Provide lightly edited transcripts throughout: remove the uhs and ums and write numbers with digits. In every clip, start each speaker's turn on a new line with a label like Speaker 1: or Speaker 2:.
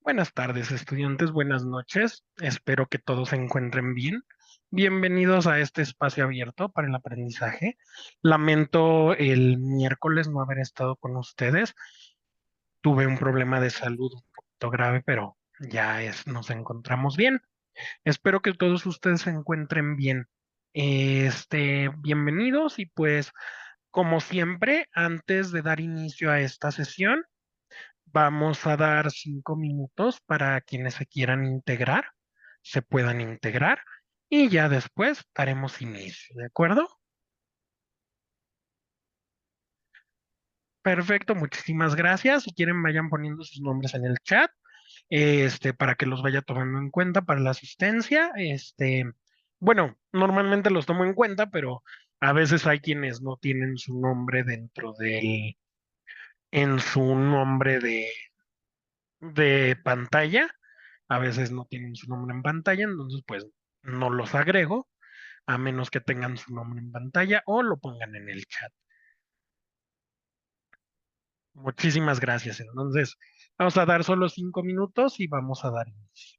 Speaker 1: Buenas tardes, estudiantes, buenas noches. Espero que todos se encuentren bien. Bienvenidos a este espacio abierto para el aprendizaje. Lamento el miércoles no haber estado con ustedes. Tuve un problema de salud un poquito grave, pero nos encontramos bien. Espero que todos ustedes se encuentren bien. Bienvenidos y pues, como siempre, antes de dar inicio a esta sesión, vamos a dar 5 minutos para quienes se quieran integrar, se puedan integrar y ya después daremos inicio, ¿de acuerdo? Perfecto, muchísimas gracias. Si quieren, vayan poniendo sus nombres en el chat, para que los vaya tomando en cuenta para la asistencia. Bueno, normalmente los tomo en cuenta, pero a veces hay quienes no tienen su nombre en su nombre de pantalla. A veces no tienen su nombre en pantalla, entonces pues no los agrego, a menos que tengan su nombre en pantalla o lo pongan en el chat. Muchísimas gracias. Entonces, vamos a dar solo 5 minutos y vamos a dar inicio.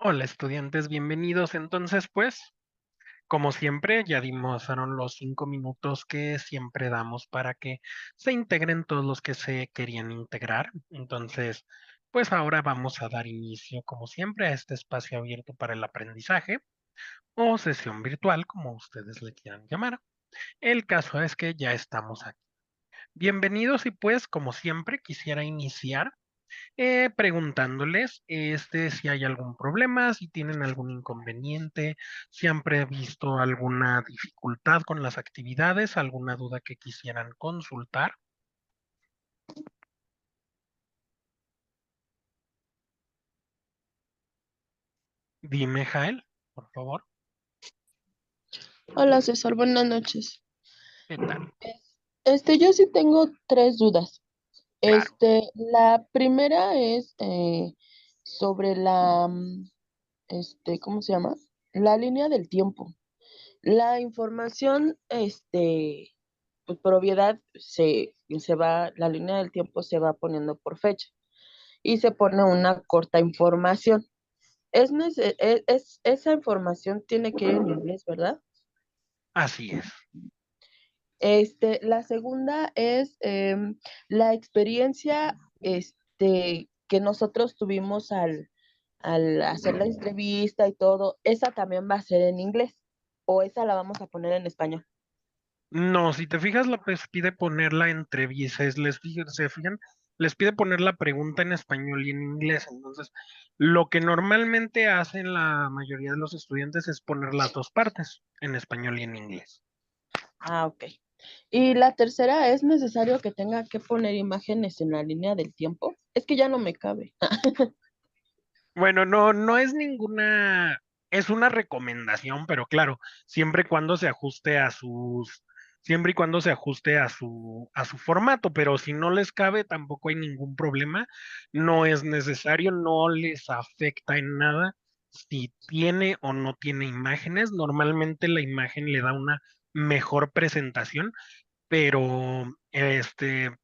Speaker 1: Hola estudiantes, bienvenidos. Entonces, pues, como siempre, ya dimos los 5 minutos que siempre damos para que se integren todos los que se querían integrar. Entonces, pues ahora vamos a dar inicio, como siempre, a este espacio abierto para el aprendizaje o sesión virtual, como ustedes le quieran llamar. El caso es que ya estamos aquí. Bienvenidos y pues, como siempre, quisiera iniciar preguntándoles si hay algún problema, si tienen algún inconveniente, si han previsto alguna dificultad con las actividades, alguna duda que quisieran consultar. Dime, Jael, por favor,
Speaker 2: Hola César, buenas noches.
Speaker 1: ¿qué tal?
Speaker 2: Yo sí tengo tres dudas.
Speaker 1: Claro.
Speaker 2: La primera es sobre ¿cómo se llama? La línea del tiempo. La información, pues por obviedad la línea del tiempo se va poniendo por fecha y se pone una corta información. Esa información tiene que ir en inglés, ¿verdad?
Speaker 1: Así es.
Speaker 2: La segunda es la experiencia que nosotros tuvimos al hacer la entrevista y todo. Esa también va a ser en inglés o esa la vamos a poner en español.
Speaker 1: No, si te fijas, pues pide poner la entrevista, se fijan, les pide poner la pregunta en español y en inglés. Entonces, lo que normalmente hacen la mayoría de los estudiantes es poner las dos partes, en español y en inglés.
Speaker 2: Ah, ok. Y la tercera, ¿es necesario que tenga que poner imágenes en la línea del tiempo? Es que ya no me cabe.
Speaker 1: Bueno, no, no es ninguna, es una recomendación, pero claro, siempre y cuando se ajuste a siempre y cuando se ajuste a su formato, pero si no les cabe, tampoco hay ningún problema, no es necesario, no les afecta en nada si tiene o no tiene imágenes. Normalmente la imagen le da una mejor presentación, pero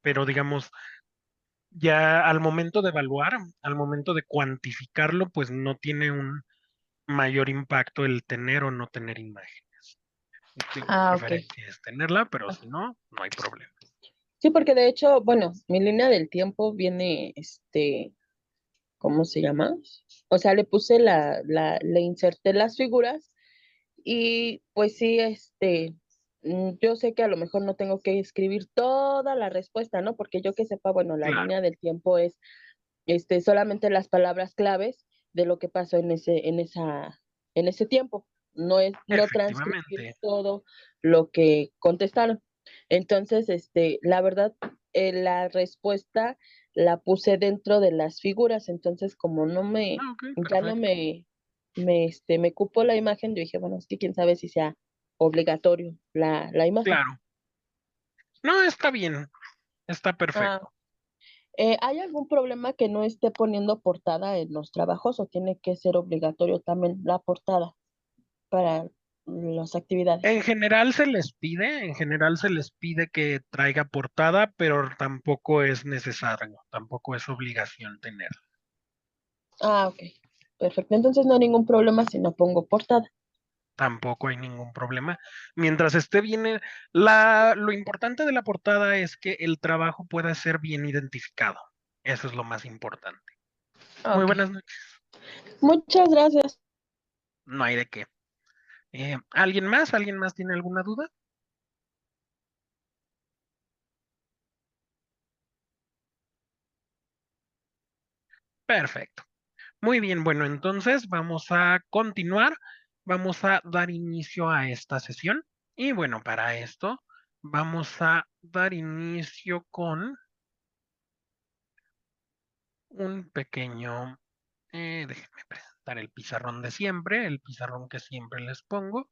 Speaker 1: pero digamos ya al momento de evaluar, al momento de cuantificarlo, pues no tiene un mayor impacto el tener o no tener imagen. Digo, la
Speaker 2: Ah, ok.
Speaker 1: preferencia es tenerla, pero si no, no hay problema.
Speaker 2: Sí, porque de hecho, bueno, mi línea del tiempo viene, ¿cómo se llama? O sea, le inserté las figuras y pues sí, yo sé que a lo mejor no tengo que escribir toda la respuesta, ¿no? Porque yo que sepa, bueno, la
Speaker 1: Claro,
Speaker 2: línea del tiempo es, solamente las palabras claves de lo que pasó en ese tiempo. No transcribir
Speaker 1: efectivamente.
Speaker 2: todo lo que contestaron. Entonces, la verdad, la respuesta la puse dentro de las figuras, entonces como
Speaker 1: Ah, ok,
Speaker 2: ya no
Speaker 1: perfecto.
Speaker 2: me cupo la imagen, yo dije, bueno, es que quién sabe si sea obligatorio la imagen.
Speaker 1: Claro. No, está bien, está
Speaker 2: Ah,
Speaker 1: perfecto.
Speaker 2: ¿hay algún problema que no esté poniendo portada en los trabajos o tiene que ser obligatorio también la portada para las actividades?
Speaker 1: En general se les pide que traiga portada, pero tampoco es necesario, tampoco es obligación tenerla.
Speaker 2: Ah, ok. Perfecto. Entonces no hay ningún problema si no pongo portada.
Speaker 1: Tampoco hay ningún problema. Mientras esté bien, lo importante de la portada es que el trabajo pueda ser bien identificado. Eso es lo más importante. Muy
Speaker 2: Ok.
Speaker 1: buenas noches.
Speaker 2: Muchas gracias.
Speaker 1: No hay de qué. ¿Alguien más? ¿Alguien más tiene alguna duda? Perfecto. Muy bien, bueno, entonces vamos a continuar. Vamos a dar inicio a esta sesión. Y bueno, para esto vamos a dar inicio con un pequeño. Déjenme presentar el pizarrón de siempre, el pizarrón que siempre les pongo.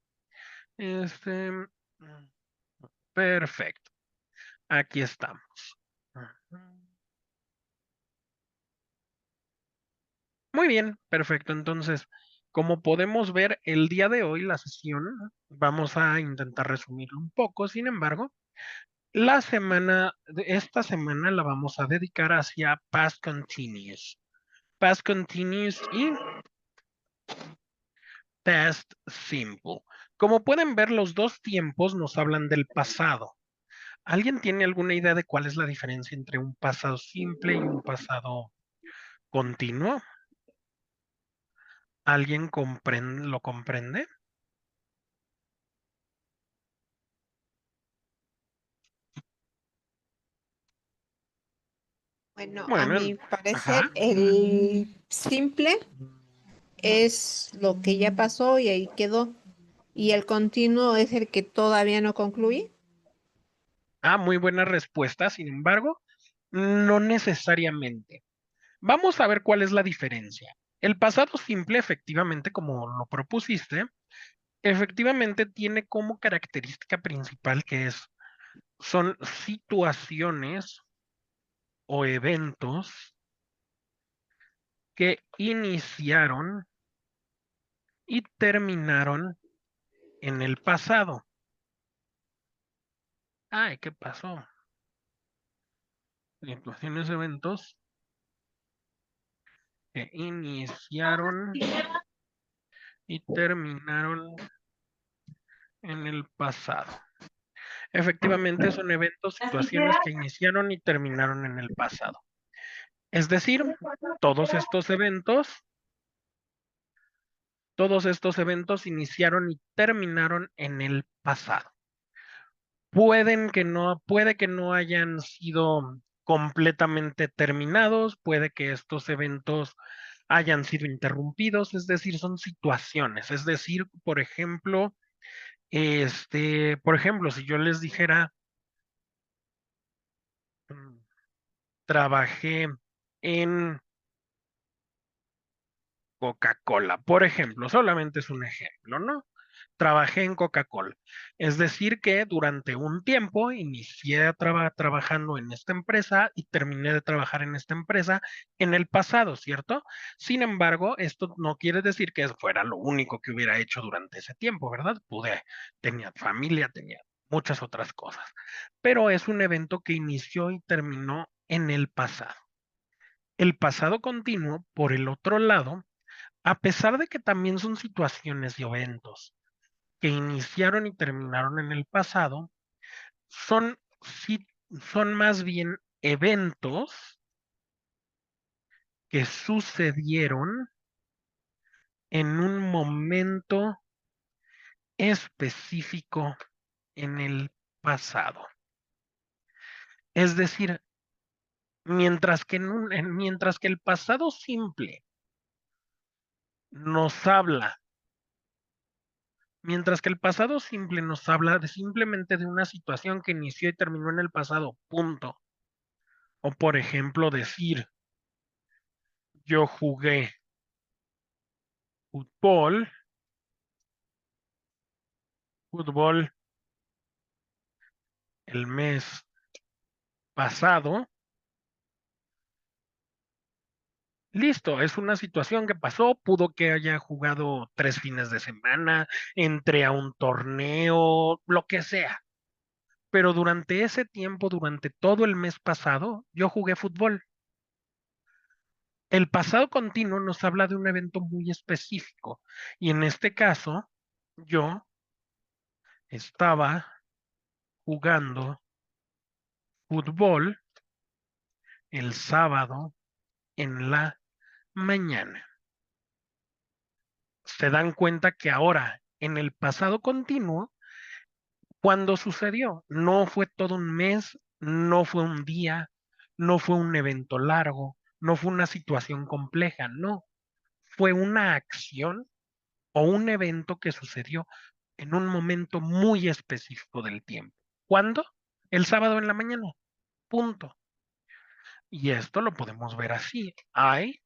Speaker 1: Perfecto. Aquí estamos. Ujú. Muy bien, perfecto. Entonces, como podemos ver, el día de hoy la sesión, vamos a intentar resumirlo un poco. Sin embargo, esta semana la vamos a dedicar hacia Past Continuous. Past Continuous y Past simple. Como pueden ver, los dos tiempos nos hablan del pasado. ¿Alguien tiene alguna idea de cuál es la diferencia entre un pasado simple y un pasado continuo? ¿Alguien lo comprende?
Speaker 3: Bueno, a
Speaker 1: Bueno,
Speaker 3: mi
Speaker 1: ajá.
Speaker 3: parecer, el simple es lo que ya pasó y ahí quedó. Y el continuo es el que todavía no concluye.
Speaker 1: Muy buena respuesta. Sin embargo, no necesariamente. Vamos a ver cuál es la diferencia. El pasado simple, efectivamente, como lo propusiste, efectivamente tiene como característica principal son situaciones o eventos que iniciaron y terminaron en el pasado. Ay, ¿qué pasó? Situaciones, eventos que iniciaron y terminaron en el pasado. Efectivamente, son eventos, situaciones que iniciaron y terminaron en el pasado. Es decir, todos estos eventos, todos estos eventos iniciaron y terminaron en el pasado. Puede que no hayan sido completamente terminados, puede que estos eventos hayan sido interrumpidos, es decir, son situaciones. Es decir, por ejemplo, si yo les dijera, mm, trabajé en Coca-Cola, por ejemplo, solamente es un ejemplo, ¿no? Trabajé en Coca-Cola. Es decir, que durante un tiempo inicié trabajando en esta empresa y terminé de trabajar en esta empresa en el pasado, ¿cierto? Sin embargo, esto no quiere decir que fuera lo único que hubiera hecho durante ese tiempo, ¿verdad? Tenía familia, tenía muchas otras cosas, pero es un evento que inició y terminó en el pasado. El pasado continuo, por el otro lado, a pesar de que también son situaciones y eventos que iniciaron y terminaron en el pasado, son, sí, son más bien eventos que sucedieron en un momento específico en el pasado. Es decir, mientras que el pasado simple nos habla, mientras que el pasado simple nos habla de simplemente de una situación que inició y terminó en el pasado, punto. O por ejemplo decir, yo jugué fútbol, fútbol el mes pasado. Listo, es una situación que pasó, pudo que haya jugado 3 fines de semana, entre a un torneo, lo que sea. Pero durante ese tiempo, durante todo el mes pasado, yo jugué fútbol. El pasado continuo nos habla de un evento muy específico. Y en este caso, yo estaba jugando fútbol el sábado en la mañana. Se dan cuenta que ahora, en el pasado continuo, cuando sucedió, no fue todo un mes, no fue un día, no fue un evento largo, no fue una situación compleja, no, fue una acción o un evento que sucedió en un momento muy específico del tiempo. ¿Cuándo? El sábado en la mañana, punto. Y esto lo podemos ver así. I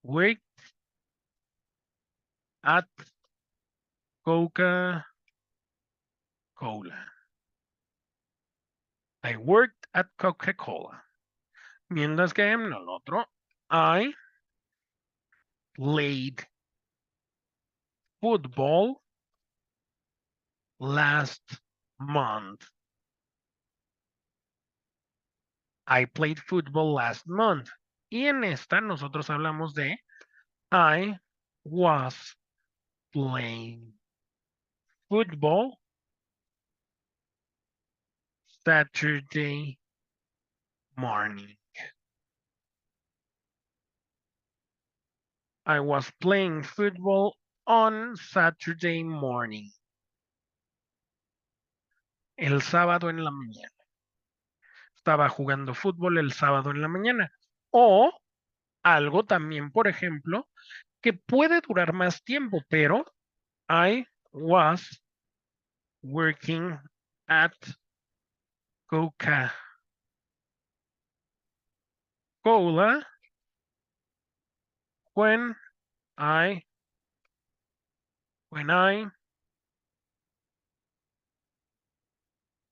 Speaker 1: wake at Coca-Cola. I worked at Coca-Cola. Mientras que en el otro, I played football last month. I played football last month. Y en esta nosotros hablamos de I was playing football Saturday morning. I was playing football on Saturday morning. El sábado en la mañana. Estaba jugando fútbol el sábado en la mañana. O algo también, por ejemplo, que puede durar más tiempo, pero I was working at Coca-Cola when I when I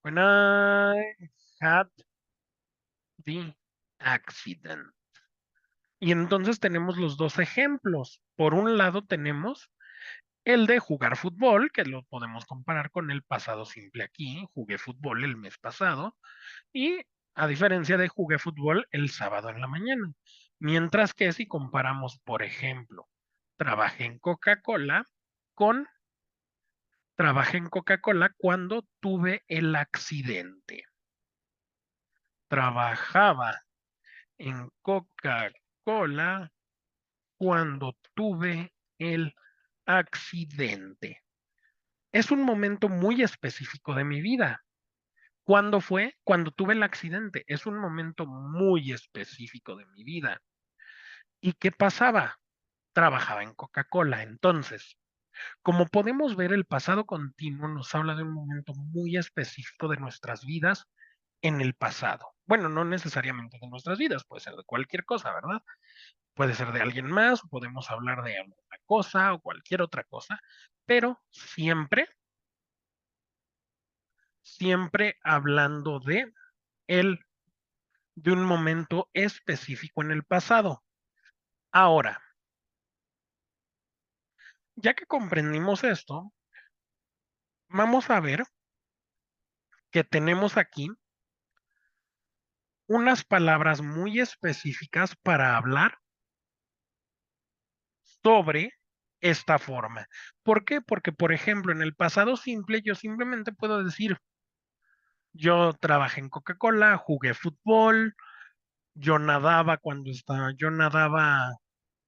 Speaker 1: when I had the accident. Y entonces tenemos los dos ejemplos. Por un lado tenemos el de jugar fútbol, que lo podemos comparar con el pasado simple aquí. Jugué fútbol el mes pasado. Y a diferencia de jugué fútbol el sábado en la mañana. Mientras que si comparamos, por ejemplo, trabajé en Coca-Cola con trabajé en Coca-Cola cuando tuve el accidente. Trabajaba en Coca-Cola cuando tuve el accidente. Es un momento muy específico de mi vida. ¿Cuándo fue? Cuando tuve el accidente. Es un momento muy específico de mi vida. ¿Y qué pasaba? Trabajaba en Coca-Cola. Entonces, como podemos ver, el pasado continuo nos habla de un momento muy específico de nuestras vidas en el pasado. Bueno, no necesariamente de nuestras vidas, puede ser de cualquier cosa, ¿verdad? Puede ser de alguien más, podemos hablar de alguna cosa o cualquier otra cosa, pero siempre hablando el, de un momento específico en el pasado. Ahora, ya que comprendimos esto, vamos a ver que tenemos aquí unas palabras muy específicas para hablar sobre esta forma. ¿Por qué? Porque, por ejemplo, en el pasado simple yo simplemente puedo decir, yo trabajé en Coca-Cola, jugué fútbol, yo nadaba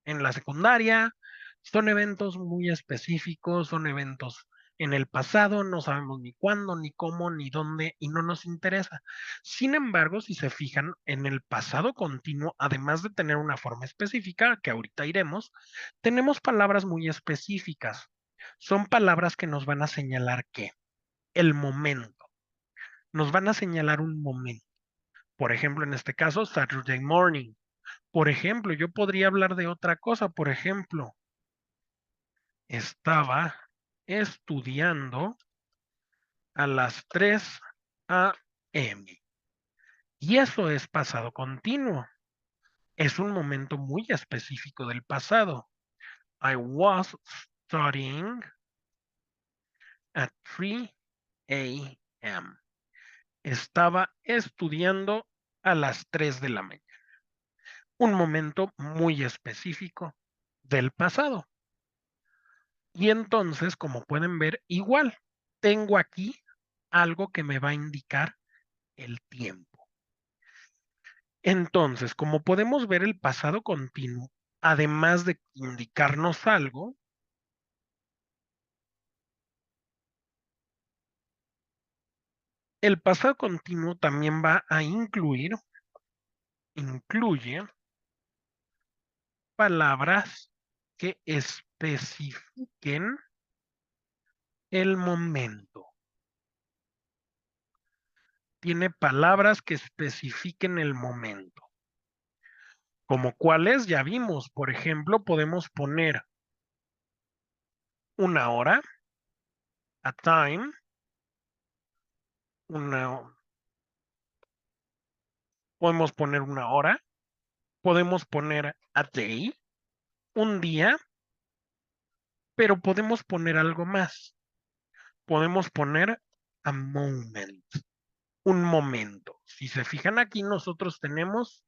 Speaker 1: en la secundaria. Son eventos muy específicos, son eventos en el pasado, no sabemos ni cuándo, ni cómo, ni dónde, y no nos interesa. Sin embargo, si se fijan en el pasado continuo, además de tener una forma específica, que ahorita iremos, tenemos palabras muy específicas. Son palabras que nos van a señalar qué, el momento. Nos van a señalar un momento. Por ejemplo, en este caso, Saturday morning. Por ejemplo, yo podría hablar de otra cosa. Por ejemplo, estaba estudiando a las 3 a.m. Y eso es pasado continuo. Es un momento muy específico del pasado. I was studying at 3 a.m. Estaba estudiando a las 3 de la mañana. Un momento muy específico del pasado. Y entonces, como pueden ver, igual tengo aquí algo que me va a indicar el tiempo. Entonces, como podemos ver, el pasado continuo, además de indicarnos algo, el pasado continuo también va a incluye palabras que especifiquen el momento. Tiene palabras que especifiquen el momento. Como cuáles ya vimos, por ejemplo, podemos poner una hora, a time, podemos poner una hora, podemos poner a day, un día, pero podemos poner algo más. Podemos poner a moment, un momento. Si se fijan aquí, nosotros tenemos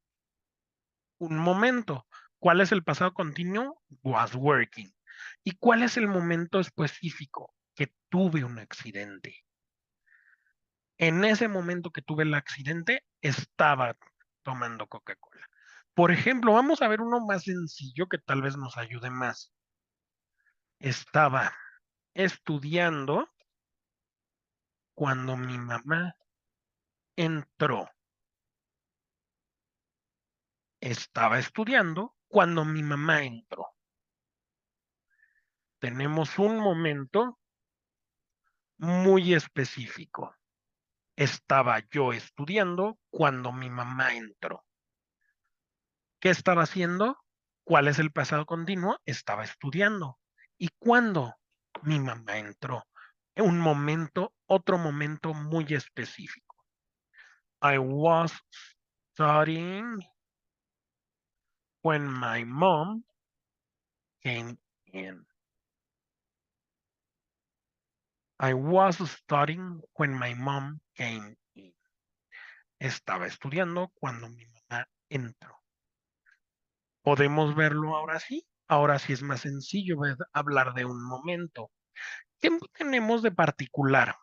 Speaker 1: un momento. ¿Cuál es el pasado continuo? Was working. ¿Y cuál es el momento específico? Que tuve un accidente. En ese momento que tuve el accidente, estaba tomando Coca-Cola. Por ejemplo, vamos a ver uno más sencillo que tal vez nos ayude más. Estaba estudiando cuando mi mamá entró. Estaba estudiando cuando mi mamá entró. Tenemos un momento muy específico. Estaba yo estudiando cuando mi mamá entró. ¿Qué estaba haciendo? ¿Cuál es el pasado continuo? Estaba estudiando. ¿Y cuándo? Mi mamá entró. Un momento, otro momento muy específico. I was studying when my mom came in. I was studying when my mom came in. Estaba estudiando cuando mi mamá entró. ¿Podemos verlo ahora sí? Ahora sí es más sencillo hablar de un momento. ¿Qué tenemos de particular?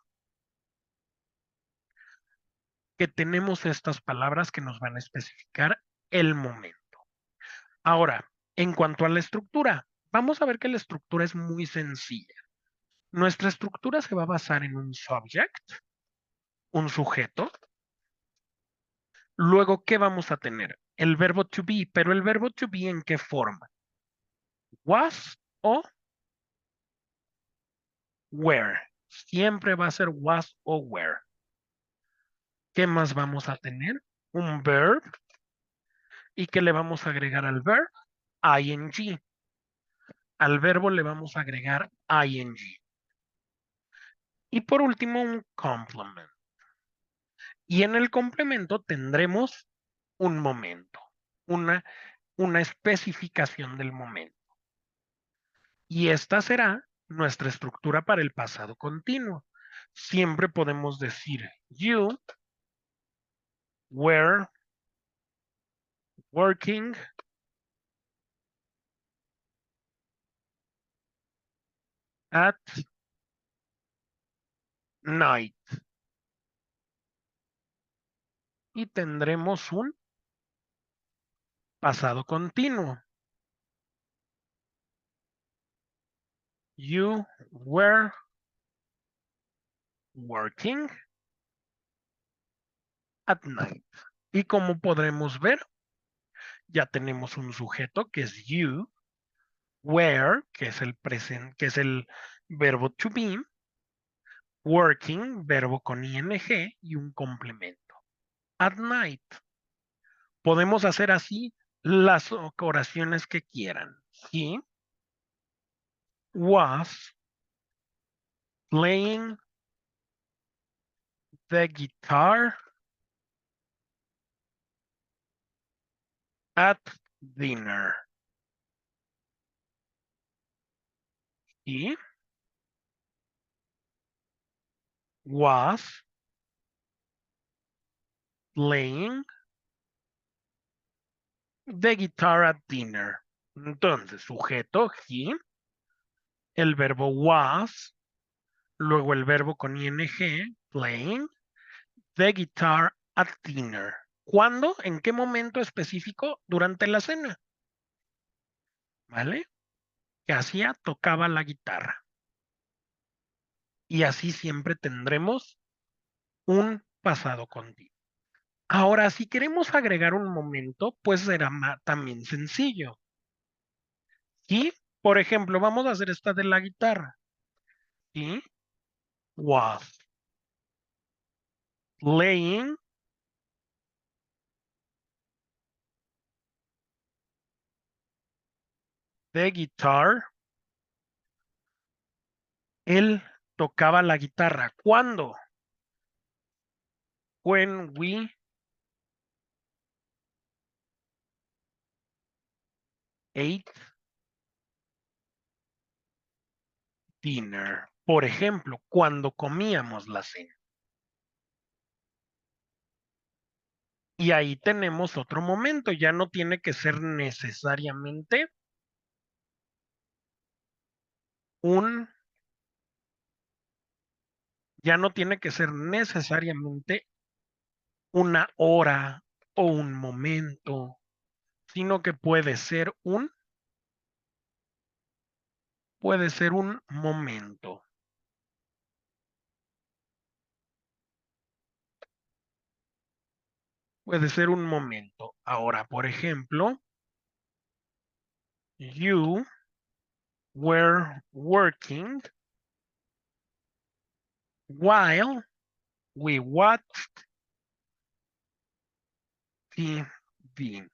Speaker 1: Que tenemos estas palabras que nos van a especificar el momento. Ahora, en cuanto a la estructura, vamos a ver que la estructura es muy sencilla. Nuestra estructura se va a basar en un subject, un sujeto. Luego, ¿qué vamos a tener? El verbo to be, pero el verbo to be ¿en qué forma? Was o were. Siempre va a ser was o were. ¿Qué más vamos a tener? Un verb. ¿Y qué le vamos a agregar al verb? ing. Al verbo le vamos a agregar ing. Y por último, un complement. Y en el complemento tendremos un momento, una, una especificación del momento. Y esta será nuestra estructura para el pasado continuo. Siempre podemos decir you were working at night. Y tendremos un pasado continuo. You were working at night. Y como podremos ver, ya tenemos un sujeto que es you, were, que es el presente, que es el verbo to be, working, verbo con ing y un complemento. At night. Podemos hacer así las oraciones que quieran. He was playing the guitar at dinner. He was playing the guitar at dinner. Entonces, sujeto, he, el verbo was, luego el verbo con ing, playing, the guitar at dinner. ¿Cuándo? ¿En qué momento específico? Durante la cena. ¿Vale? Que hacía, tocaba la guitarra. Y así siempre tendremos un pasado continuo. Ahora, si queremos agregar un momento, pues será también sencillo. Y, por ejemplo, vamos a hacer esta de la guitarra. He was playing the guitar. Él tocaba la guitarra. ¿Cuándo? When we ate dinner. Por ejemplo, cuando comíamos la cena. Y ahí tenemos otro momento. Ya no tiene que ser necesariamente un, ya no tiene que ser necesariamente una hora o un momento, sino que puede ser un momento. Puede ser un momento. Ahora, por ejemplo, you were working while we watched TV.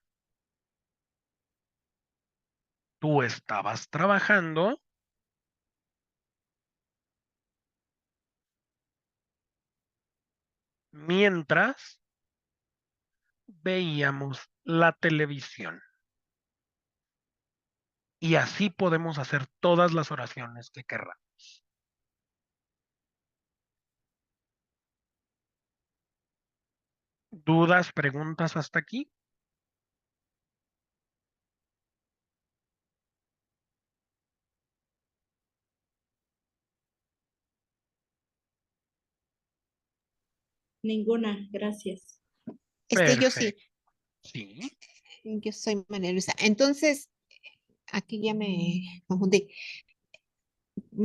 Speaker 1: Tú estabas trabajando mientras veíamos la televisión. Y así podemos hacer todas las oraciones que querramos. ¿Dudas, preguntas hasta aquí?
Speaker 4: Ninguna, gracias.
Speaker 3: Yo sí,
Speaker 1: Perfecto. Sí.
Speaker 3: yo soy María Luisa. Entonces, aquí ya me confundí.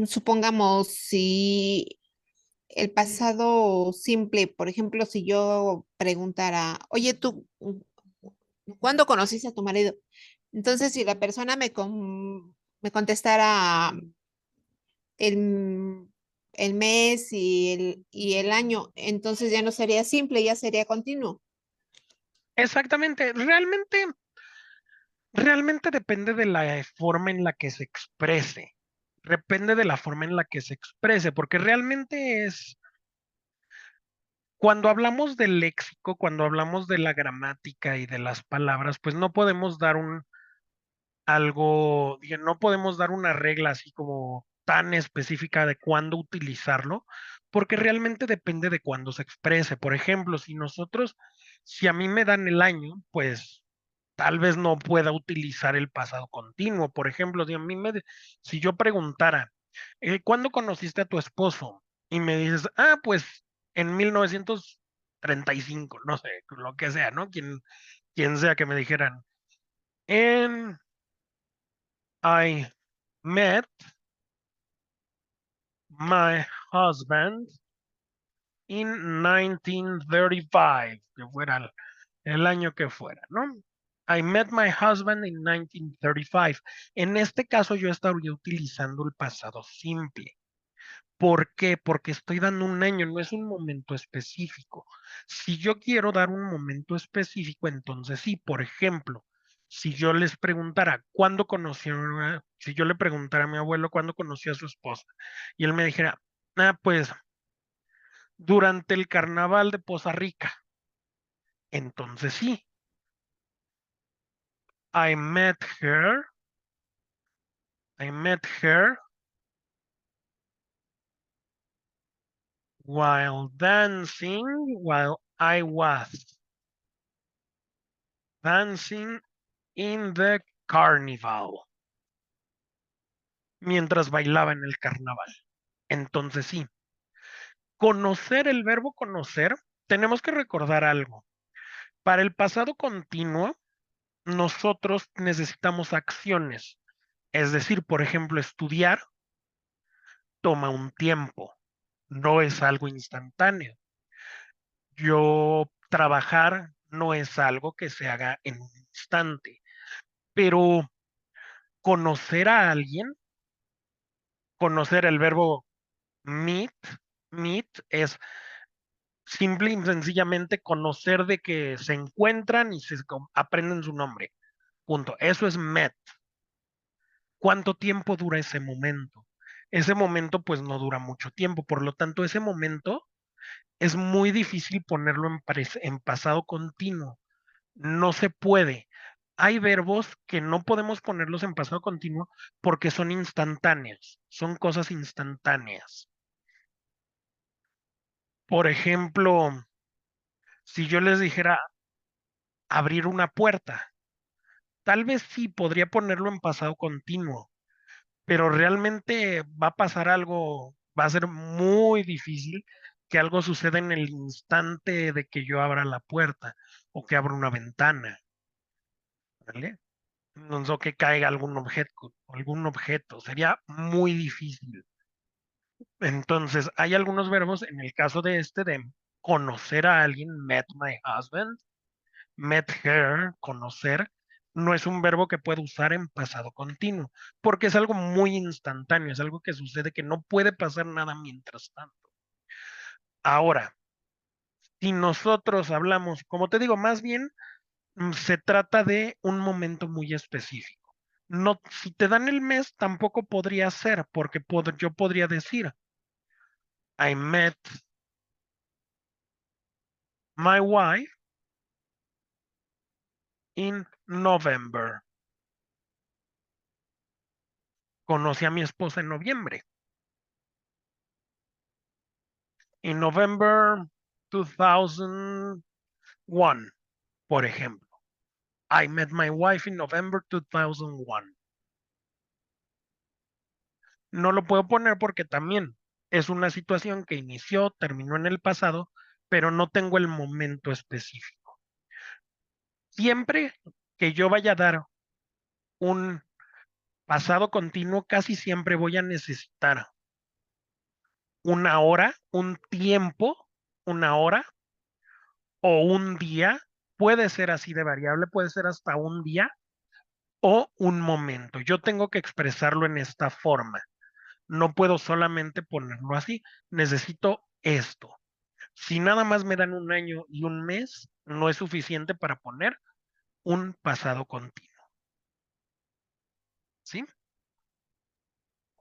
Speaker 3: Supongamos si el pasado simple, por ejemplo, si yo preguntara, oye, tú, ¿cuándo conociste a tu marido? Entonces, si la persona me contestara el, el mes y el año, entonces ya no sería simple, ya sería continuo.
Speaker 1: Exactamente. Realmente depende de la forma en la que se exprese. Depende de la forma en la que se exprese, porque realmente es, cuando hablamos del léxico, cuando hablamos de la gramática y de las palabras, pues no podemos dar no podemos dar una regla así como tan específica de cuándo utilizarlo, porque realmente depende de cuándo se exprese. Por ejemplo, si a mí me dan el año, pues tal vez no pueda utilizar el pasado continuo. Por ejemplo, si yo preguntara, ¿cuándo conociste a tu esposo? Y me dices, pues en 1935, no sé, lo que sea, ¿no? Quien sea que me dijeran, en I met my husband in 1935, que fuera el año que fuera, ¿no? I met my husband in 1935. En este caso yo estaría utilizando el pasado simple. ¿Por qué? Porque estoy dando un año, no es un momento específico. Si yo quiero dar un momento específico, entonces sí, por ejemplo, si yo les preguntara cuándo si yo le preguntara a mi abuelo cuándo conoció a su esposa y él me dijera, pues durante el carnaval de Poza Rica, entonces sí, I met her, I met her while I was dancing in the carnival, mientras bailaba en el carnaval. Entonces sí, el verbo conocer, tenemos que recordar algo. Para el pasado continuo, nosotros necesitamos acciones. Es decir, por ejemplo, estudiar toma un tiempo, no es algo instantáneo. Yo trabajar no es algo que se haga en un instante, pero conocer a alguien, conocer el verbo meet, meet es simple y sencillamente conocer de que se encuentran y aprenden su nombre. Punto. Eso es met. ¿Cuánto tiempo dura ese momento? Ese momento pues no dura mucho tiempo, por lo tanto ese momento es muy difícil ponerlo en pasado continuo. No se puede. Hay verbos que no podemos ponerlos en pasado continuo porque son instantáneos, son cosas instantáneas. Por ejemplo, si yo les dijera abrir una puerta, tal vez sí podría ponerlo en pasado continuo, pero realmente va a pasar algo, va a ser muy difícil que algo suceda en el instante de que yo abra la puerta o que abra una ventana, ¿vale? No, que caiga algún objeto, sería muy difícil. Entonces, hay algunos verbos, en el caso de conocer a alguien, met my husband, met her, conocer, no es un verbo que puedo usar en pasado continuo, porque es algo muy instantáneo, es algo que sucede que no puede pasar nada mientras tanto. Ahora, si nosotros hablamos, como te digo, más bien se trata de un momento muy específico. No, si te dan el mes, tampoco podría ser, porque yo podría decir, I met my wife in November. Conocí a mi esposa en noviembre. In November 2001, por ejemplo. I met my wife in November 2001. No lo puedo poner porque también es una situación que inició, terminó en el pasado, pero no tengo el momento específico. Siempre que yo vaya a dar un pasado continuo, casi siempre voy a necesitar una hora, un tiempo, una hora o un día. Puede ser así de variable, puede ser hasta un día o un momento. Yo tengo que expresarlo en esta forma. No puedo solamente ponerlo así. Necesito esto. Si nada más me dan un año y un mes, no es suficiente para poner un pasado continuo. ¿Sí?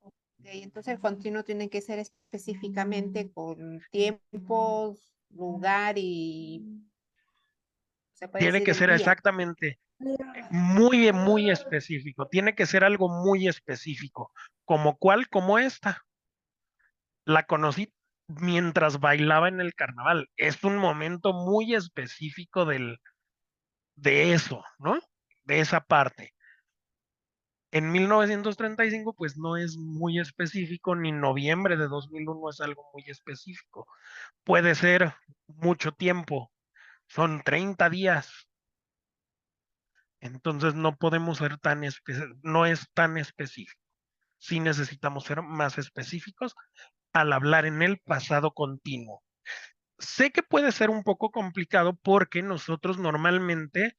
Speaker 3: Ok, entonces el continuo tiene que ser específicamente con tiempos, lugar y se puede
Speaker 1: Tiene
Speaker 3: decir
Speaker 1: que
Speaker 3: el
Speaker 1: ser
Speaker 3: día.
Speaker 1: exactamente muy, muy específico. Tiene que ser algo muy específico. ¿Como cuál? Como esta. La conocí mientras bailaba en el carnaval. Es un momento muy específico de eso, ¿no? De esa parte. En 1935, pues no es muy específico, ni noviembre de 2001 es algo muy específico. Puede ser mucho tiempo, son 30 días, entonces no podemos ser no es tan específico. Sí necesitamos ser más específicos al hablar en el pasado continuo. Sé que puede ser un poco complicado porque nosotros normalmente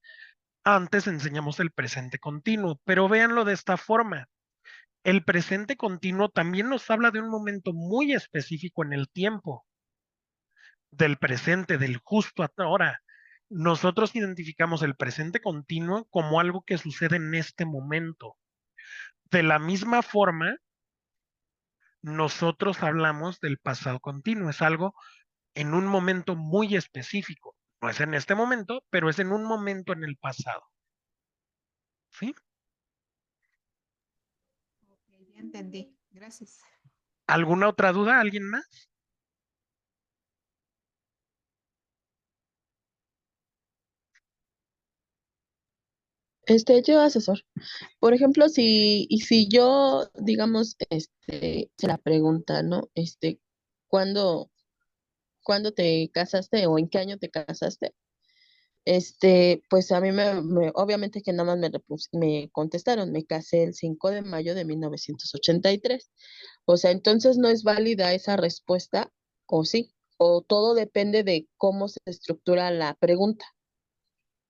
Speaker 1: antes enseñamos el presente continuo, pero véanlo de esta forma. El presente continuo también nos habla de un momento muy específico en el tiempo, del presente, del justo ahora. Nosotros identificamos el presente continuo como algo que sucede en este momento. De la misma forma, nosotros hablamos del pasado continuo, es algo en un momento muy específico. No es en este momento, pero es en un momento en el pasado. ¿Sí?
Speaker 3: Ok, ya entendí. Gracias.
Speaker 1: ¿Alguna otra duda? ¿Alguien más?
Speaker 2: Yo asesor. Por ejemplo, si yo, digamos, se la pregunta, ¿no? ¿Cuándo, cuándo te casaste o en qué año te casaste? Pues a mí obviamente que nada más me contestaron, me casé el 5 de mayo de 1983. O sea, entonces no es válida esa respuesta, o sí, o todo depende de cómo se estructura la pregunta.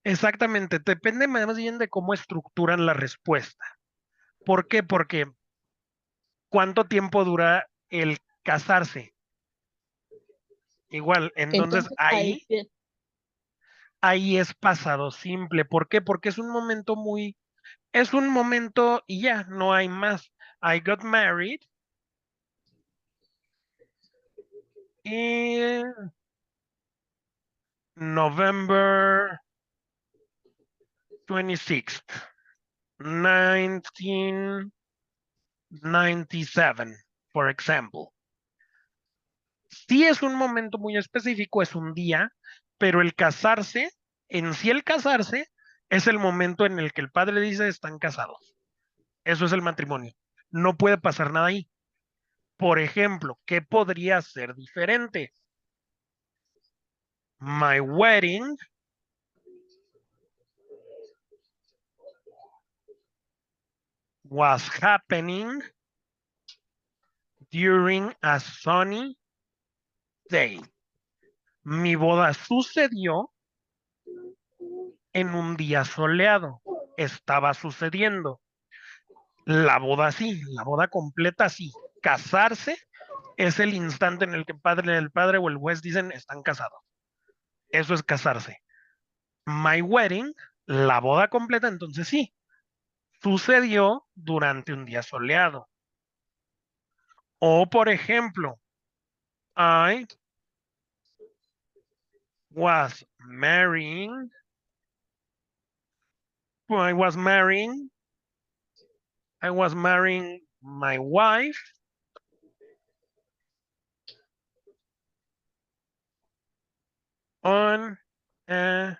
Speaker 1: Exactamente, depende más bien de cómo estructuran la respuesta. ¿Por qué? Porque ¿cuánto tiempo dura el casarse? Igual, entonces
Speaker 2: Entonces,
Speaker 1: ahí es pasado simple. ¿Por qué? Porque es un momento y ya, no hay más. I got married in November 26th, 1997, for example. Sí es un momento muy específico, es un día, pero el casarse, es el momento en el que el padre dice están casados. Eso es el matrimonio. No puede pasar nada ahí. Por ejemplo, ¿qué podría ser diferente? My wedding was happening during a sunny day. Mi boda sucedió en un día soleado. Estaba sucediendo. La boda sí, la boda completa sí. Casarse es el instante en el que el padre o el juez dicen están casados. Eso es casarse. My wedding, la boda completa, entonces sí, sucedió durante un día soleado. O por ejemplo, I was marrying, I was marrying, I was marrying my wife on a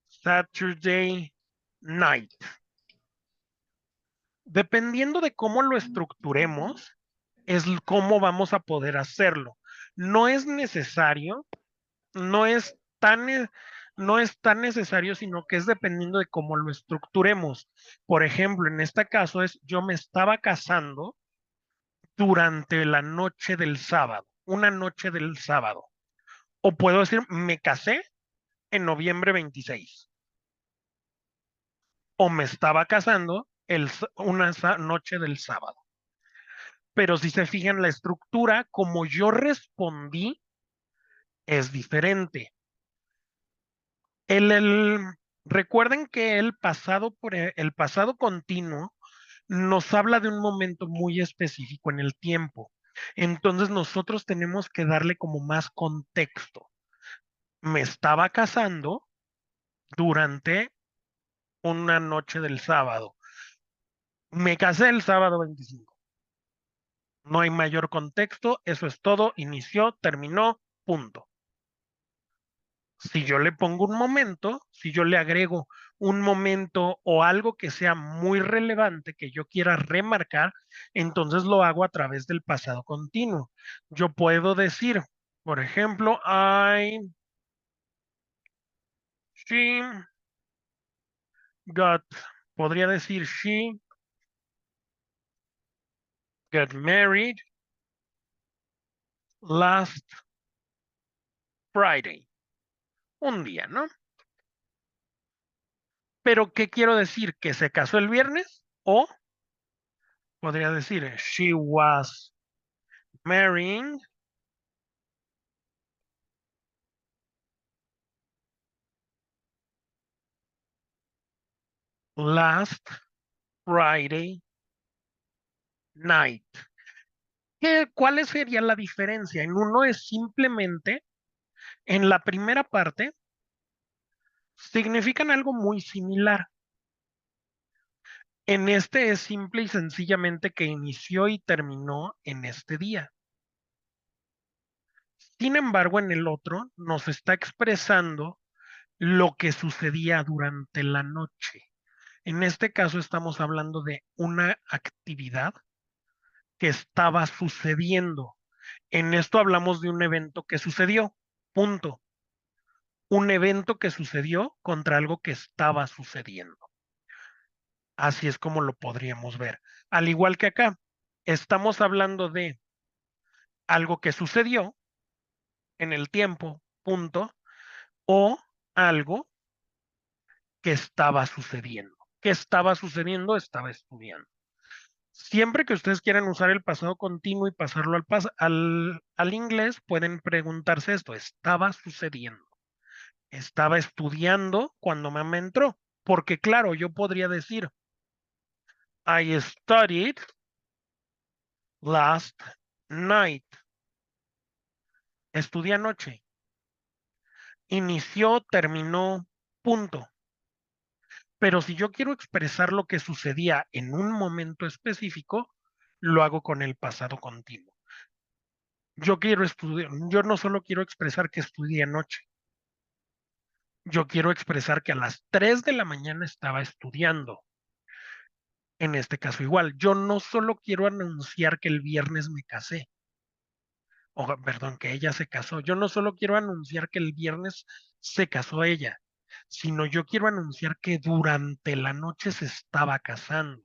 Speaker 1: Saturday night. Dependiendo de cómo lo estructuremos, es cómo vamos a poder hacerlo. No es necesario, no es tan, no es tan necesario, sino que es dependiendo de cómo lo estructuremos. Por ejemplo, en este caso es yo me estaba casando durante la noche del sábado, una noche del sábado. O puedo decir, me casé en noviembre 26. O me estaba casando una noche del sábado. Pero si se fijan, la estructura, como yo respondí, es diferente. Recuerden que el pasado continuo nos habla de un momento muy específico en el tiempo. Entonces nosotros tenemos que darle como más contexto. Me estaba casando durante una noche del sábado. Me casé el sábado 25. No hay mayor contexto, eso es todo, inició, terminó, punto. Si yo le pongo un momento, si yo le agrego un momento o algo que sea muy relevante que yo quiera remarcar, entonces lo hago a través del pasado continuo. Yo puedo decir, por ejemplo, she got, podría decir she got married last Friday. Un día, ¿no? Pero ¿qué quiero decir? ¿Que se casó el viernes? O podría decir, she was marrying last Friday night. ¿Cuál sería la diferencia? En uno es simplemente, en la primera parte, significan algo muy similar. En este es simple y sencillamente que inició y terminó en este día. Sin embargo, en el otro nos está expresando lo que sucedía durante la noche. En este caso estamos hablando de una actividad que estaba sucediendo. En esto hablamos de un evento que sucedió. Punto. Un evento que sucedió contra algo que estaba sucediendo. Así es como lo podríamos ver. Al igual que acá, estamos hablando de algo que sucedió en el tiempo, punto, o algo que estaba sucediendo. ¿Qué estaba sucediendo? Estaba estudiando. Siempre que ustedes quieran usar el pasado continuo y pasarlo al inglés, pueden preguntarse esto, estaba sucediendo. Estaba estudiando cuando mamá entró, porque claro, yo podría decir, I studied last night. Estudié anoche. Inició, terminó, punto. Pero si yo quiero expresar lo que sucedía en un momento específico, lo hago con el pasado continuo. Yo quiero estudiar, yo no solo quiero expresar que estudié anoche, yo quiero expresar que a las 3 de la mañana estaba estudiando. En este caso igual, yo no solo quiero anunciar que el viernes me casé, o perdón, que ella se casó. Yo no solo quiero anunciar que el viernes se casó ella, sino yo quiero anunciar que durante la noche se estaba casando.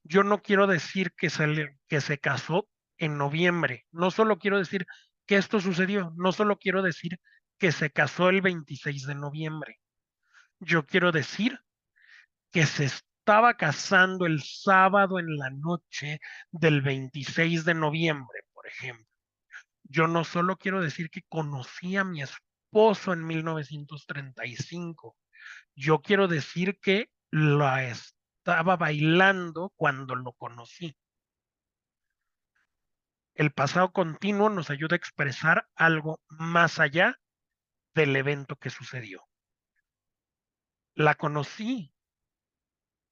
Speaker 1: Yo no quiero decir que se casó en noviembre. No solo quiero decir que esto sucedió. No solo quiero decir que se casó el 26 de noviembre. Yo quiero decir que se estaba casando el sábado en la noche del 26 de noviembre, por ejemplo. Yo no solo quiero decir que conocí a mi esposo en 1935. Yo quiero decir que la estaba bailando cuando lo conocí. El pasado continuo nos ayuda a expresar algo más allá del evento que sucedió. La conocí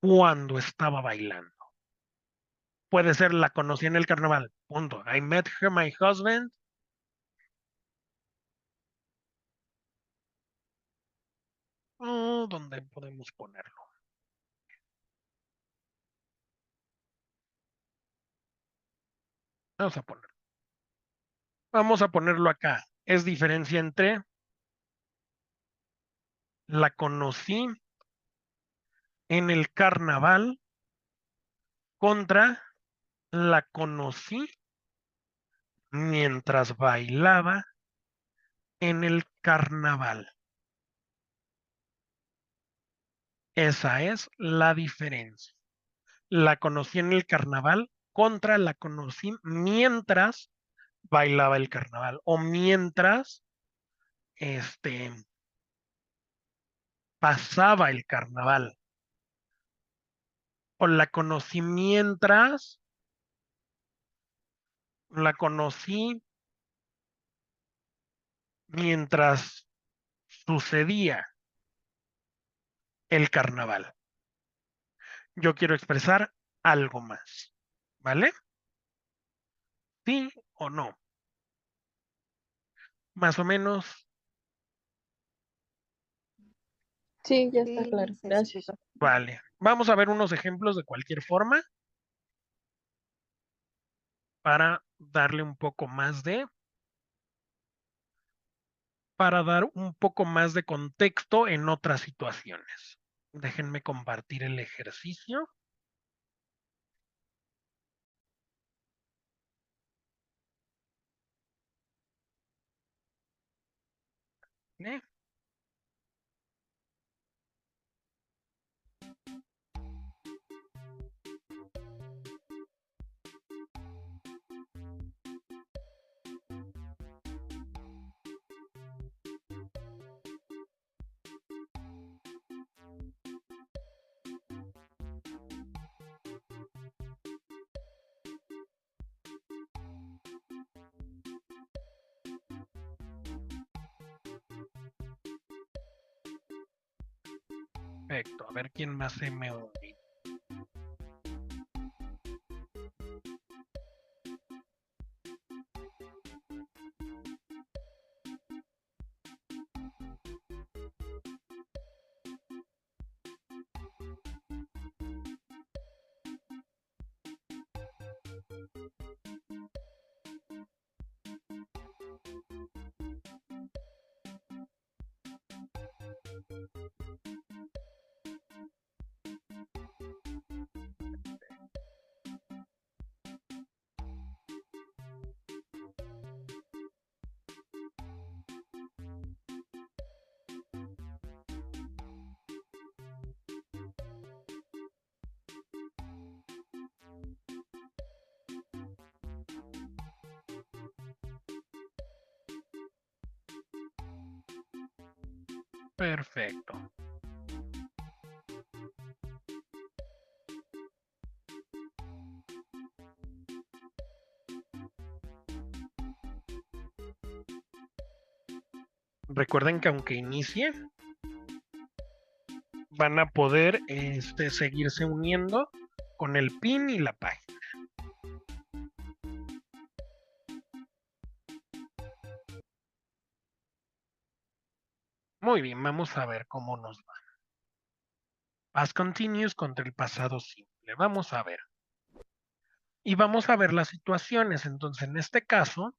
Speaker 1: cuando estaba bailando. Puede ser la conocí en el carnaval. Punto. I met her, my husband. Oh, ¿dónde podemos ponerlo? Vamos a ponerlo. Vamos a ponerlo acá. Es diferencia entre la conocí en el carnaval contra la conocí mientras bailaba en el carnaval. Esa es la diferencia. La conocí en el carnaval contra la conocí mientras bailaba el carnaval o mientras este pasaba el carnaval o la conocí mientras sucedía el carnaval. Yo quiero expresar algo más, ¿vale? ¿Sí o no? Más o menos,
Speaker 2: Sí, ya está
Speaker 3: Sí,
Speaker 2: claro.
Speaker 3: se
Speaker 2: Gracias.
Speaker 3: explicó.
Speaker 1: vale. Vamos a ver unos ejemplos de cualquier forma para darle un poco más para dar un poco más de contexto en otras situaciones. Déjenme compartir el ejercicio. ¿Eh? Perfecto. A ver quién más se me olvida. Perfecto. Recuerden que aunque inicie, van a poder seguirse uniendo con el pin y la página. Muy bien, vamos a ver cómo nos va. Past continuous contra el pasado simple. simple. Vamos a ver. Y vamos a ver las situaciones. Entonces, en este caso,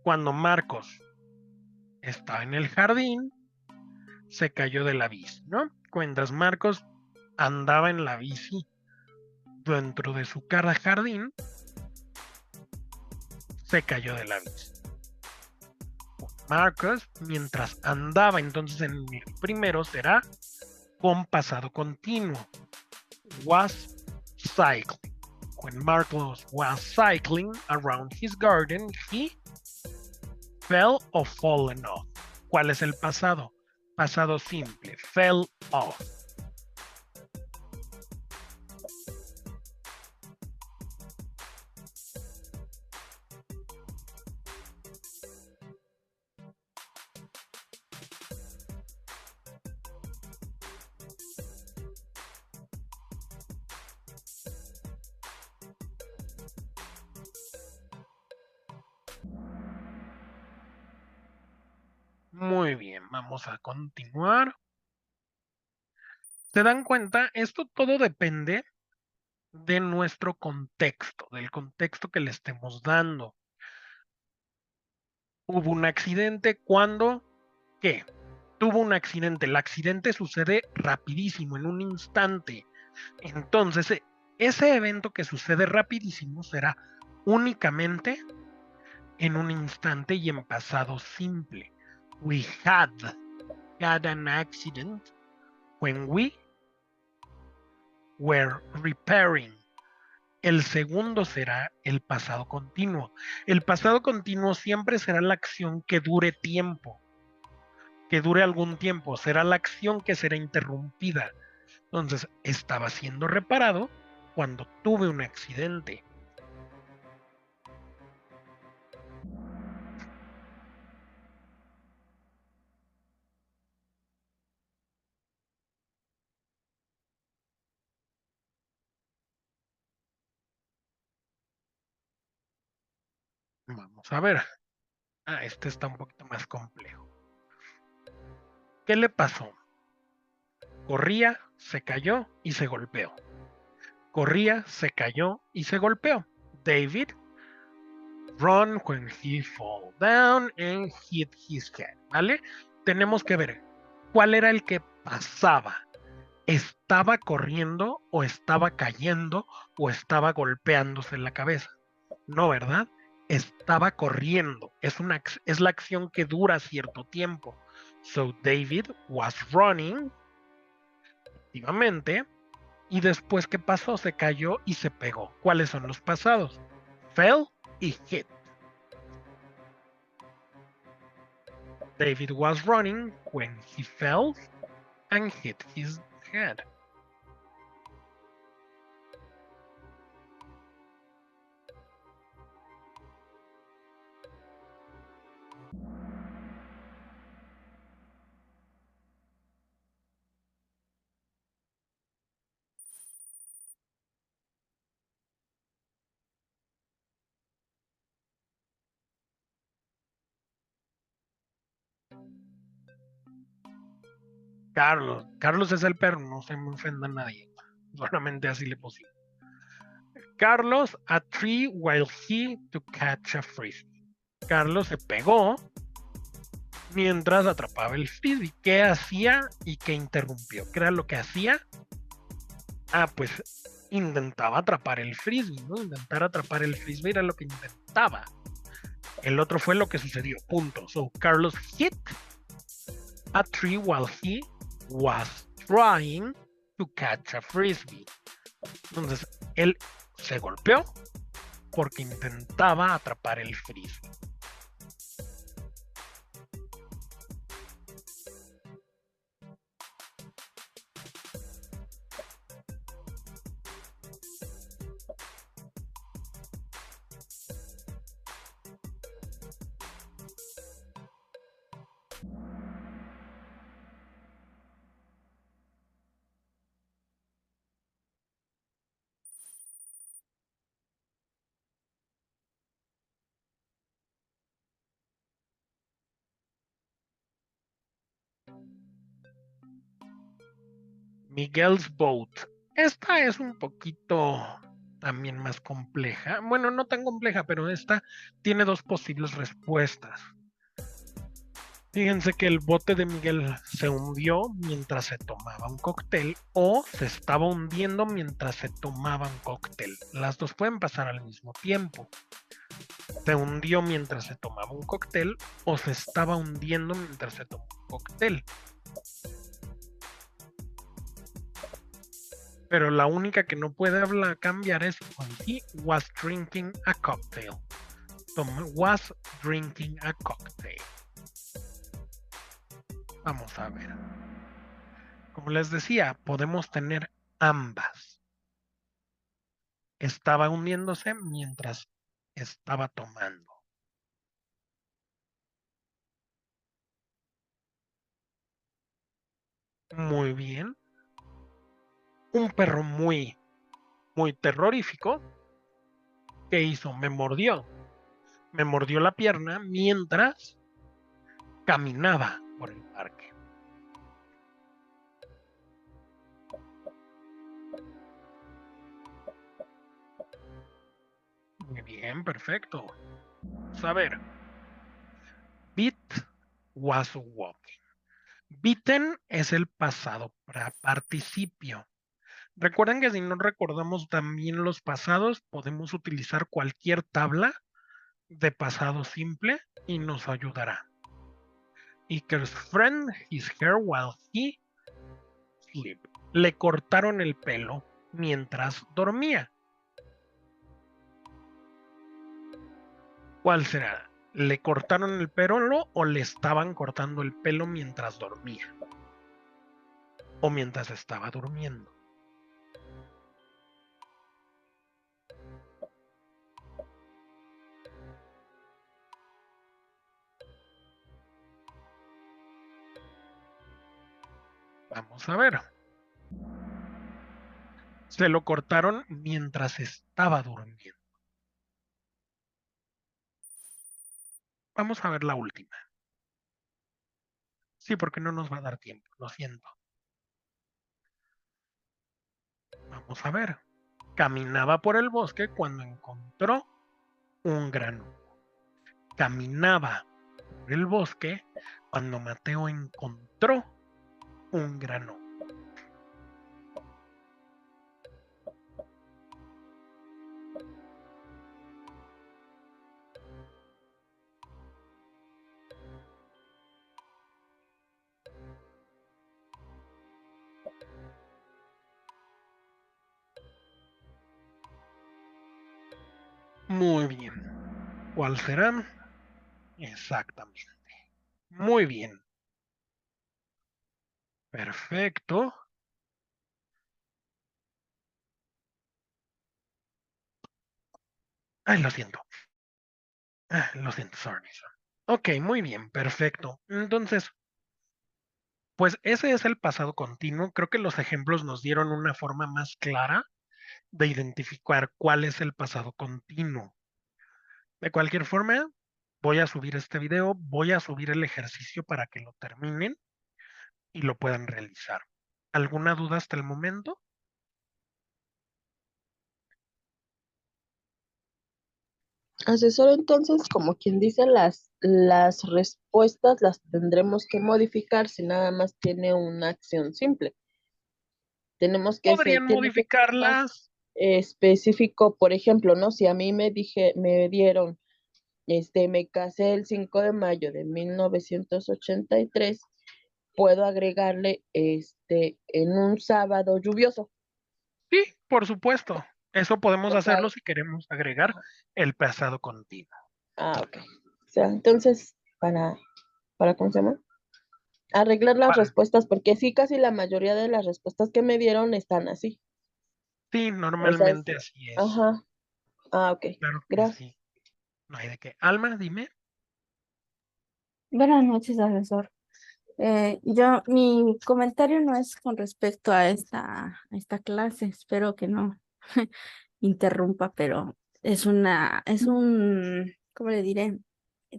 Speaker 1: cuando Marcos estaba en el jardín, se cayó de la bici, ¿no? Mientras Marcos andaba en la bici dentro de su jardín, se cayó de la bici. Marcos, mientras andaba, entonces en el primero será con pasado continuo. Was cycling. When Marcos was cycling around his garden, he fell or fallen off. ¿Cuál es el pasado? Pasado simple. Fell off. Muy bien, vamos a continuar. ¿Se dan cuenta? Esto todo depende de nuestro contexto, del contexto que le estemos dando. Hubo un accidente cuando, ¿qué? Tuvo un accidente. El accidente sucede rapidísimo, en un instante. Entonces, ese evento que sucede rapidísimo será únicamente en un instante y en pasado simple. We had an accident when we were repairing. El segundo será el pasado continuo. El pasado continuo siempre será la acción que dure tiempo, que dure algún tiempo. Será la acción que será interrumpida. Entonces, estaba siendo reparado cuando tuve un accidente. Vamos a ver. Este está un poquito más complejo. ¿Qué le pasó? Corría, se cayó y se golpeó. Corría, se cayó y se golpeó. David run when he fall down and hit his head, ¿vale? Tenemos que ver cuál era el que pasaba. ¿Estaba corriendo o estaba cayendo o estaba golpeándose en la cabeza? No, ¿verdad? Estaba corriendo. Es la acción que dura cierto tiempo. So David was running, efectivamente. Y después, ¿qué pasó? Se cayó y se pegó. ¿Cuáles son los pasados? Fell y hit. David was running when he fell and hit his head. Carlos es el perro, no se me ofenda a nadie. Solamente así le pusimos. Carlos a tree while he to catch a frisbee. Carlos se pegó mientras atrapaba el frisbee. ¿Qué hacía y qué interrumpió? ¿Qué era lo que hacía? Pues intentaba atrapar el frisbee, ¿no? Intentar atrapar el frisbee era lo que intentaba. El otro fue lo que sucedió, punto. So, Carlos hit a tree while he was trying to catch a frisbee. Entonces, él se golpeó porque intentaba atrapar el frisbee. Miguel's boat Esta es un poquito también más compleja. Bueno, no tan compleja, pero esta tiene dos posibles respuestas. Fíjense que el bote de Miguel se hundió mientras se tomaba un cóctel o se estaba hundiendo mientras se tomaba un cóctel. Las dos pueden pasar al mismo tiempo. Se hundió mientras se tomaba un cóctel o se estaba hundiendo mientras se tomaba un cóctel. Pero la única que no puede cambiar es he was drinking a cocktail. Was drinking a cocktail. Vamos a ver. Como les decía, podemos tener ambas. Estaba hundiéndose mientras estaba tomando. Muy bien. Un perro muy terrorífico. ¿Qué hizo? Me mordió. Me mordió la pierna mientras caminaba por el parque. Muy bien, perfecto. Vamos a ver. Beat was walking. Beaten es el pasado para participio. Recuerden que si no recordamos también los pasados, podemos utilizar cualquier tabla de pasado simple y nos ayudará. Iker's friend his hair while he sleep. Le cortaron el pelo mientras dormía. ¿Cuál será? ¿Le cortaron el pelo o le estaban cortando el pelo mientras dormía? O mientras estaba durmiendo. Vamos a ver. Se lo cortaron mientras estaba durmiendo. Vamos a ver la última. Sí, porque no nos va a dar tiempo, lo siento. Vamos a ver. Caminaba por el bosque cuando encontró un grano. Caminaba por el bosque cuando Mateo encontró un grano. Muy bien. ¿Cuál será? Exactamente. Muy bien. Perfecto. Ay, lo siento. Lo siento, sorry. Ok, muy bien, perfecto. Entonces, pues ese es el pasado continuo. Creo que los ejemplos nos dieron una forma más clara de identificar cuál es el pasado continuo. De cualquier forma, voy a subir este video, voy a subir el ejercicio para que lo terminen y lo puedan realizar. ¿Alguna duda hasta el momento?
Speaker 2: Asesor, entonces, como quien dice, las respuestas las tendremos que modificar si nada más tiene una acción simple.
Speaker 1: Podrían
Speaker 2: Tiene que ser más
Speaker 1: modificarlas.
Speaker 2: específico, por ejemplo, ¿no? Si a mí me dieron, me casé el 5 de mayo de 1983, puedo agregarle, en un sábado lluvioso.
Speaker 1: Sí, por supuesto. Eso podemos
Speaker 2: O sea,
Speaker 1: hacerlo si queremos agregar el pasado continuo.
Speaker 2: ok. O sea, entonces, ¿cómo se llama? Arreglar las
Speaker 1: Para-
Speaker 2: respuestas, porque sí, casi la mayoría de las respuestas que me dieron están así.
Speaker 1: Sí,
Speaker 2: O sea,
Speaker 1: normalmente así es.
Speaker 2: ajá. Ok.
Speaker 1: Claro que
Speaker 2: Gracias.
Speaker 1: sí. No hay de qué. Alma, dime.
Speaker 4: Buenas noches, asesor. Mi comentario no es con respecto a esta clase, espero que no interrumpa, pero ¿cómo le diré?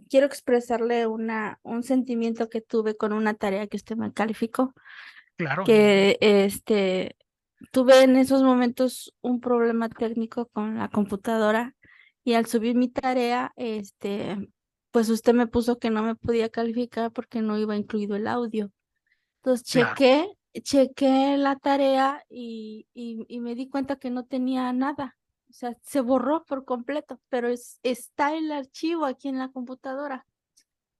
Speaker 4: Quiero expresarle un sentimiento que tuve con una tarea que usted me calificó,
Speaker 1: Claro, dime.
Speaker 4: que tuve en esos momentos un problema técnico con la computadora y al subir mi tarea, pues usted me puso que no me podía calificar porque no iba incluido el audio. Entonces
Speaker 1: Claro,
Speaker 4: chequé la tarea y me di cuenta que no tenía nada. O sea, se borró por completo, pero está el archivo aquí en la computadora.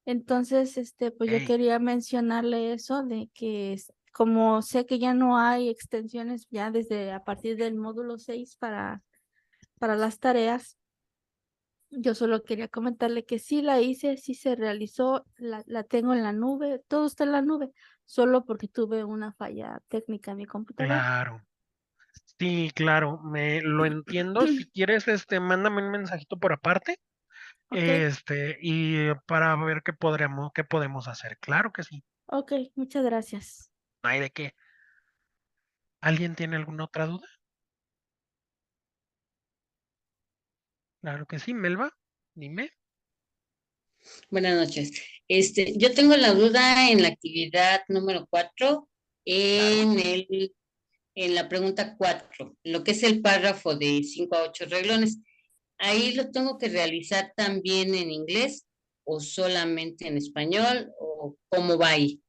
Speaker 4: Entonces, pues yo
Speaker 1: ok,
Speaker 4: quería mencionarle eso de que como sé que ya no hay extensiones ya desde a partir del módulo 6 para las tareas, yo solo quería comentarle que sí la hice, sí se realizó, la tengo en la nube, todo está en la nube, solo porque tuve una falla técnica en mi computadora.
Speaker 1: claro. Sí, claro, me lo entiendo. Si quieres, mándame un mensajito por aparte,
Speaker 4: Ok,
Speaker 1: y para ver qué podemos hacer. Claro que sí.
Speaker 4: ok, muchas gracias.
Speaker 1: No hay de qué. ¿Alguien tiene alguna otra duda? Claro que sí, Melba. Dime.
Speaker 5: Buenas noches. Yo tengo la duda en la actividad número 4,
Speaker 1: Claro.
Speaker 5: en la pregunta 4, lo que es el párrafo de 5 a 8 reglones. Ahí lo tengo que realizar también en inglés o solamente en español o cómo va ahí.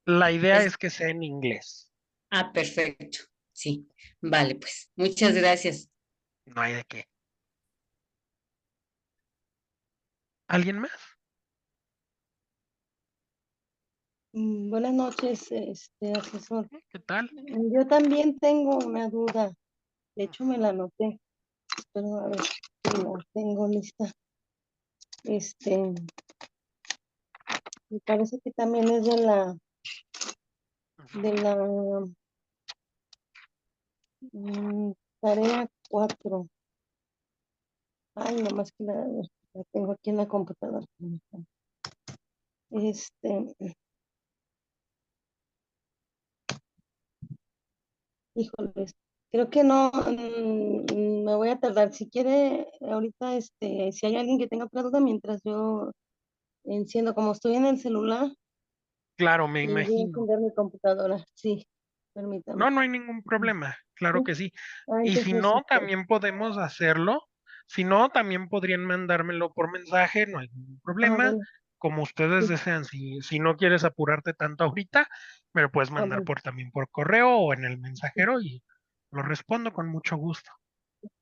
Speaker 1: La idea
Speaker 5: Es,
Speaker 1: es que sea en inglés.
Speaker 5: perfecto. Sí. Vale, pues. Muchas gracias.
Speaker 1: No hay de qué. ¿Alguien más?
Speaker 6: Buenas noches, asesor.
Speaker 1: ¿Qué tal?
Speaker 6: Yo también tengo una duda. De hecho, me la anoté. Pero a ver si la tengo lista. Este, me parece que también es de la tarea 4. Ay, nomás que la tengo aquí en la computadora. Este, híjoles, creo que no, me voy a tardar. Si quiere, ahorita, si hay alguien que tenga otra duda, mientras yo enciendo, como estoy en el celular,
Speaker 1: Claro, me
Speaker 6: y voy a
Speaker 1: imagino.
Speaker 6: encender mi computadora. Sí, permítame.
Speaker 1: No, no hay ningún problema. Claro
Speaker 6: ¿Sí?
Speaker 1: que sí. Y si
Speaker 6: Entonces,
Speaker 1: no, también podemos hacerlo. Si no, también podrían mandármelo por mensaje, no hay ningún problema.
Speaker 6: bueno,
Speaker 1: Como ustedes
Speaker 6: sí,
Speaker 1: desean, si no quieres apurarte tanto ahorita, me lo puedes mandar
Speaker 6: bueno,
Speaker 1: también por correo o en el mensajero y lo respondo con mucho gusto.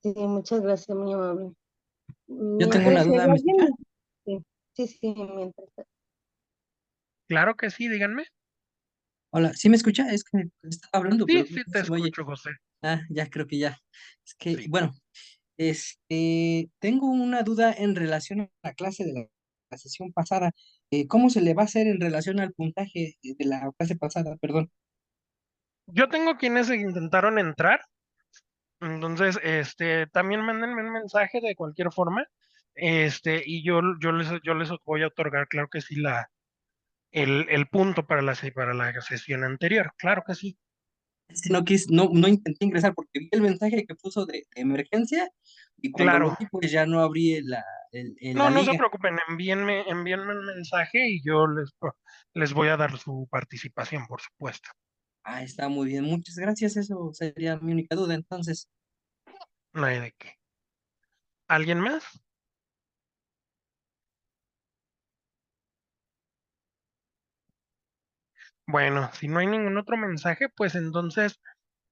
Speaker 6: sí, muchas gracias, muy amable.
Speaker 7: Yo tengo una
Speaker 6: Mientras, si hay
Speaker 7: duda, ¿me escucha?
Speaker 6: alguien, sí, sí, sí, mientras.
Speaker 1: Claro que sí, díganme.
Speaker 7: Hola, ¿sí me escucha? Es que estaba hablando,
Speaker 1: Sí,
Speaker 7: pero no
Speaker 1: sí,
Speaker 7: sé
Speaker 1: te
Speaker 7: si me oye.
Speaker 1: escucho, José.
Speaker 7: Ah, ya creo que ya. Es que,
Speaker 1: Sí.
Speaker 7: bueno, tengo una duda en relación a la clase de la sesión pasada. ¿Cómo se le va a hacer en relación al puntaje de la clase pasada? Perdón.
Speaker 1: Yo tengo quienes intentaron entrar. Entonces, también mándenme un mensaje de cualquier forma, y yo les voy a otorgar, claro que sí, el punto para para la sesión anterior, claro que sí.
Speaker 7: No, no intenté ingresar porque vi el mensaje que puso de emergencia y cuando lo
Speaker 1: Claro,
Speaker 7: vi, pues ya no abrí
Speaker 1: no,
Speaker 7: la
Speaker 1: no se
Speaker 7: liga.
Speaker 1: preocupen, envíenme un mensaje y yo les voy a dar su participación, por supuesto.
Speaker 7: Ah, está muy bien. Muchas gracias. Eso sería mi única duda. Entonces,
Speaker 1: No hay de qué. ¿Alguien más? Bueno, si no hay ningún otro mensaje, pues entonces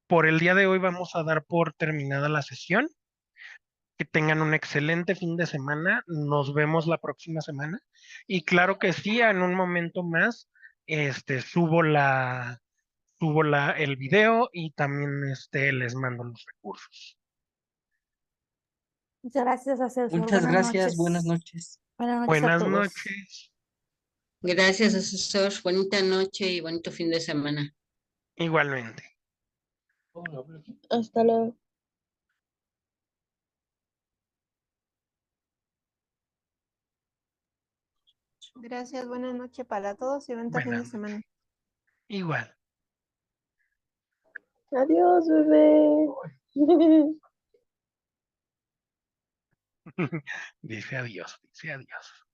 Speaker 1: por el día de hoy vamos a dar por terminada la sesión. Que tengan un excelente fin de semana. Nos vemos la próxima semana. Y claro que sí, en un momento más, subo el video y también les mando los recursos.
Speaker 4: Muchas gracias, asesor.
Speaker 7: muchas
Speaker 4: Buenas
Speaker 7: gracias. Buenas
Speaker 4: noches.
Speaker 7: noches.
Speaker 4: Buenas noches a
Speaker 1: Buenas
Speaker 4: todos.
Speaker 1: noches.
Speaker 5: Gracias, asesor. Bonita noche y bonito fin de semana.
Speaker 1: Igualmente.
Speaker 6: Hasta luego.
Speaker 3: Gracias, buenas noches para todos y bonito fin de
Speaker 1: Buenas
Speaker 3: semana.
Speaker 1: noches. Igual.
Speaker 6: Adiós, bebé.
Speaker 1: Dice adiós, dice adiós.